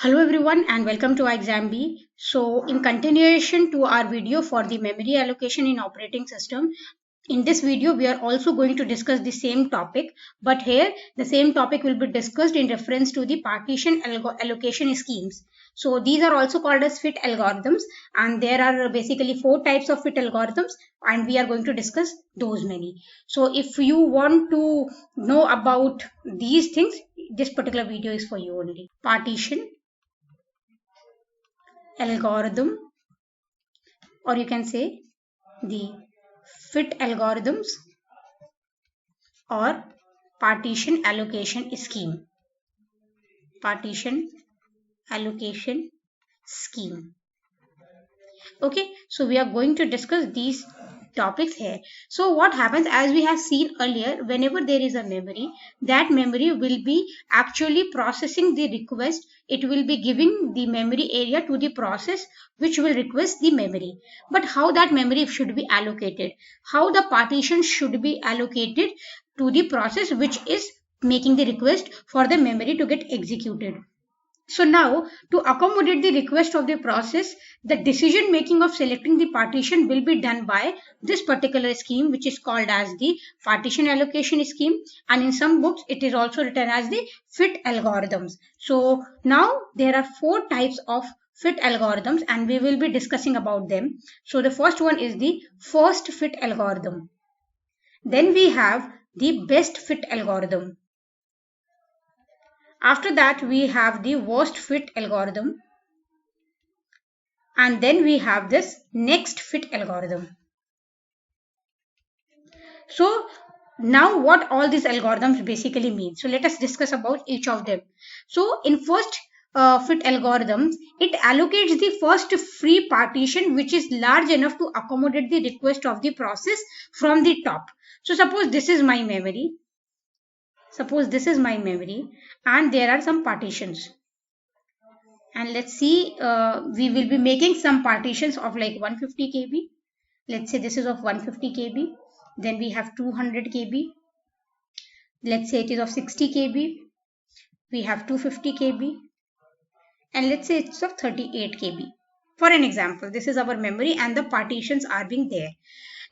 Hello everyone and welcome to iXamB. So in continuation to our video for the memory allocation in operating system, in this video we are also going to discuss the same topic, but here the same topic will be discussed in reference to the partition allocation schemes. So these are also called as fit algorithms, and there are basically 4 types of fit algorithms, and we are going to discuss those many. So if you want to know about these things, this particular video is for you only. Partition algorithm, or you can say the fit algorithms or partition allocation scheme. Partition allocation scheme. Okay, so we are going to discuss these topics here. So what happens, as we have seen earlier, whenever there is a memory, that memory will be actually processing the request. It will be giving the memory area to the process which will request the memory. But how that memory should be allocated, how the partition should be allocated to the process which is making the request for the memory to get executed. So now, to accommodate the request of the process, the decision making of selecting the partition will be done by this particular scheme, which is called as the partition allocation scheme, and in some books it is also written as the fit algorithms. So now there are 4 types of fit algorithms and we will be discussing about them. So the first one is the first fit algorithm. Then we have the best fit algorithm. After that, we have the worst fit algorithm. And then we have this next fit algorithm. So now what all these algorithms basically mean. So let us discuss about each of them. So in first fit algorithm, it allocates the first free partition which is large enough to accommodate the request of the process from the top. So suppose this is my memory. Suppose this is my memory and there are some partitions. And let's see, we will be making some partitions of like 150 KB. Let's say this is of 150 KB. Then we have 200 KB. Let's say it is of 60 KB. We have 250 KB. And let's say it's of 38 KB. For an example, this is our memory and the partitions are being there.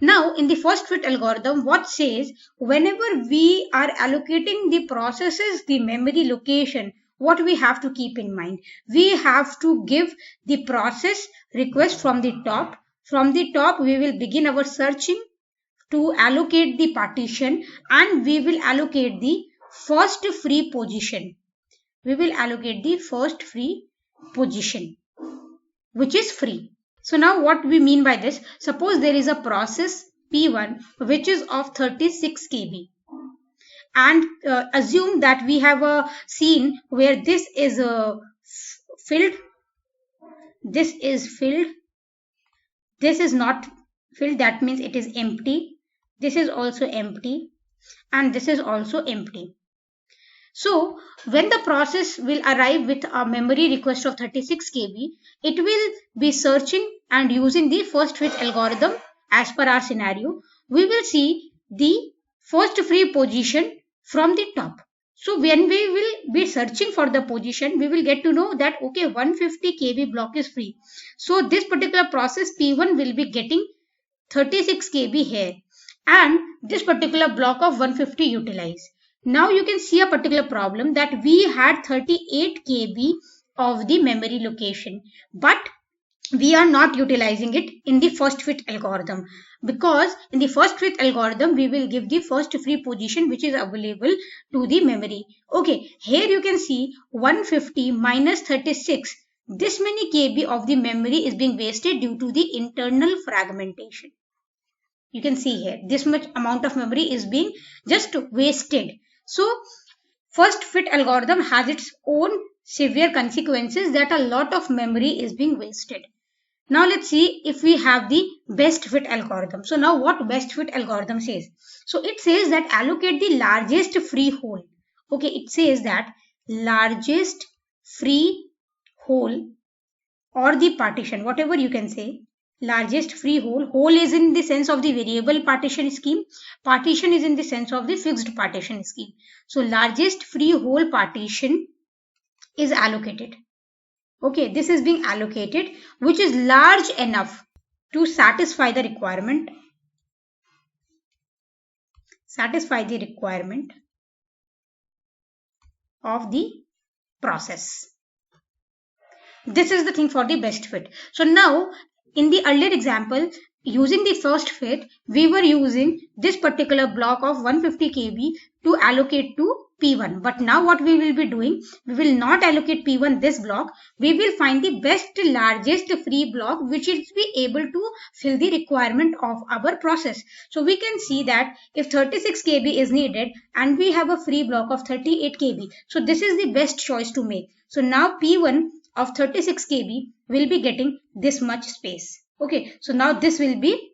Now, in the first fit algorithm, what says, whenever we are allocating the processes the memory location, what we have to keep in mind? We have to give the process request from the top. From the top, we will begin our searching to allocate the partition and we will allocate the first free position. We will allocate the first free position, which is free. So now what we mean by this, suppose there is a process P1 which is of 36 KB and assume that we have a scene where this is filled, this is filled, this is not filled, that means it is empty, this is also empty and this is also empty. So when the process will arrive with a memory request of 36 KB, it will be searching and using the first fit algorithm as per our scenario. We will see the first free position from the top. So when we will be searching for the position, we will get to know that okay, 150 KB block is free. So this particular process P1 will be getting 36 KB here and this particular block of 150 utilized. Now you can see a particular problem that we had 38 KB of the memory location, but we are not utilizing it in the first fit algorithm, because in the first fit algorithm we will give the first free position which is available to the memory. Okay, here you can see 150 minus 36. This many KB of the memory is being wasted due to the internal fragmentation. You can see here this much amount of memory is being just wasted. So first fit algorithm has its own severe consequences that a lot of memory is being wasted. Now let's see if we have the best fit algorithm. So now what best fit algorithm says? So it says that allocate the largest free hole. Okay, it says that largest free hole or the partition, whatever you can say, largest free hole. Hole is in the sense of the variable partition scheme. Partition is in the sense of the fixed partition scheme. So largest free hole partition is allocated. Okay, this is being allocated, which is large enough to satisfy the requirement of the process. This is the thing for the best fit. So now in the earlier example, using the first fit, we were using this particular block of 150 kb to allocate to P1. But now what we will be doing, we will not allocate P1 this block. We will find the best largest free block which is be able to fill the requirement of our process. So we can see that if 36 kb is needed and we have a free block of 38 kb, so this is the best choice to make. So now P1 of 36 kb will be getting this much space. Okay, so now this will be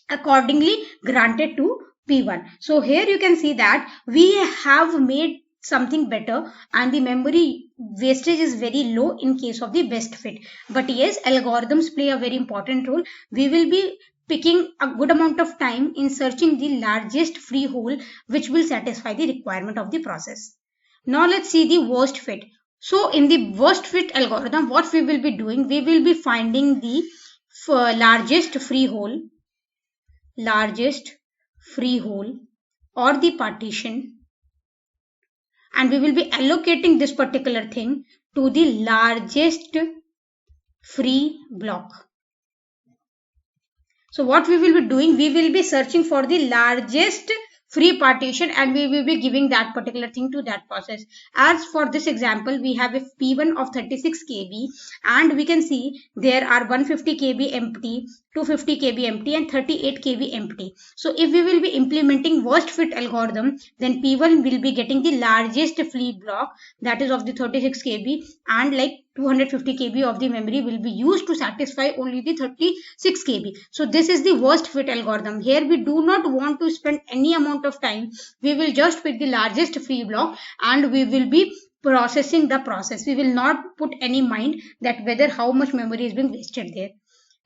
accordingly granted to P1. So here you can see that we have made something better and the memory wastage is very low in case of the best fit. But yes, algorithms play a very important role. We will be picking a good amount of time in searching the largest free hole which will satisfy the requirement of the process. Now let's see the worst fit. So in the worst fit algorithm, what we will be doing, we will be finding the largest free hole or the partition, and we will be allocating this particular thing to the largest free block. So what we will be doing, we will be searching for the largest free partition and we will be giving that particular thing to that process. As for this example, we have a P1 of 36 kb and we can see there are 150 kb empty, 250 kb empty and 38 kb empty. So if we will be implementing worst fit algorithm, then P1 will be getting the largest free block, that is of the 36 kb, and like 250 kb of the memory will be used to satisfy only the 36 kb. So this is the worst fit algorithm. Here we do not want to spend any amount of time. We will just pick the largest free block and we will be processing the process. We will not put any mind that whether how much memory is being wasted there.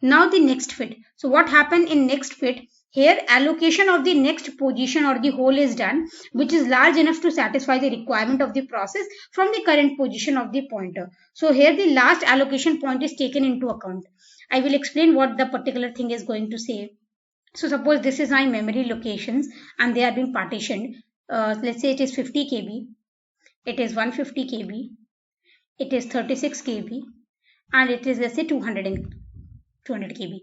Now the next fit. So what happened in next fit? Here allocation of the next position or the hole is done, which is large enough to satisfy the requirement of the process from the current position of the pointer. So here the last allocation point is taken into account. I will explain what the particular thing is going to say. So suppose this is my memory locations and they are being partitioned. Let's say it is 50 kb, it is 150 kb, it is 36 kb and it is, let's say, 200 kb.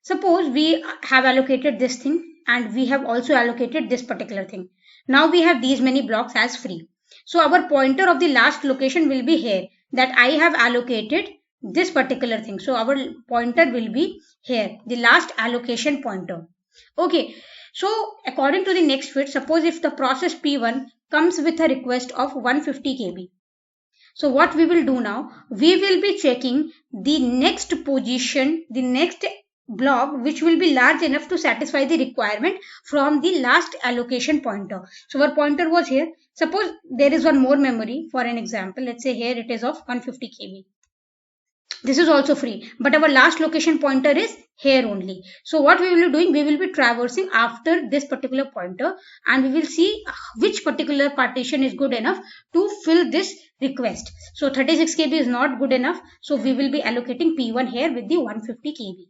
Suppose we have allocated this thing and we have also allocated this particular thing. Now we have these many blocks as free. So our pointer of the last location will be here, that I have allocated this particular thing. So our pointer will be here, the last allocation pointer. Okay, so according to the next fit, suppose if the process P1 comes with a request of 150 kb. So what we will do now, we will be checking the next position, the next block which will be large enough to satisfy the requirement from the last allocation pointer. So our pointer was here. Suppose there is one more memory for an example. Let's say here it is of 150 kb. This is also free, but our last location pointer is here only. So what we will be doing, we will be traversing after this particular pointer and we will see which particular partition is good enough to fill this request. So 36 kb is not good enough, so we will be allocating P1 here with the 150 kb.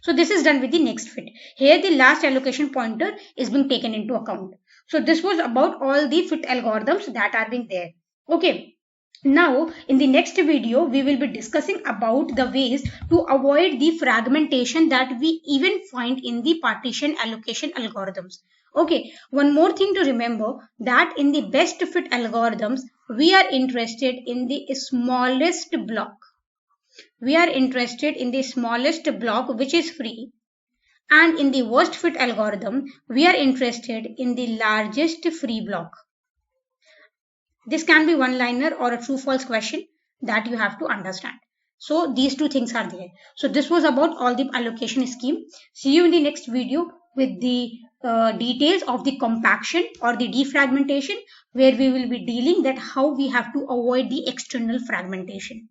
So this is done with the next fit. Here the last allocation pointer is being taken into account. So this was about all the fit algorithms that are being there. Okay. Now, in the next video, we will be discussing about the ways to avoid the fragmentation that we even find in the partition allocation algorithms. Okay, one more thing to remember, that in the best fit algorithms, we are interested in the smallest block. We are interested in the smallest block which is free. And in the worst fit algorithm, we are interested in the largest free block. This can be one-liner or a true-false question that you have to understand. So these two things are there. So this was about all the allocation scheme. See you in the next video with the details of the compaction or the defragmentation, where we will be dealing that how we have to avoid the external fragmentation.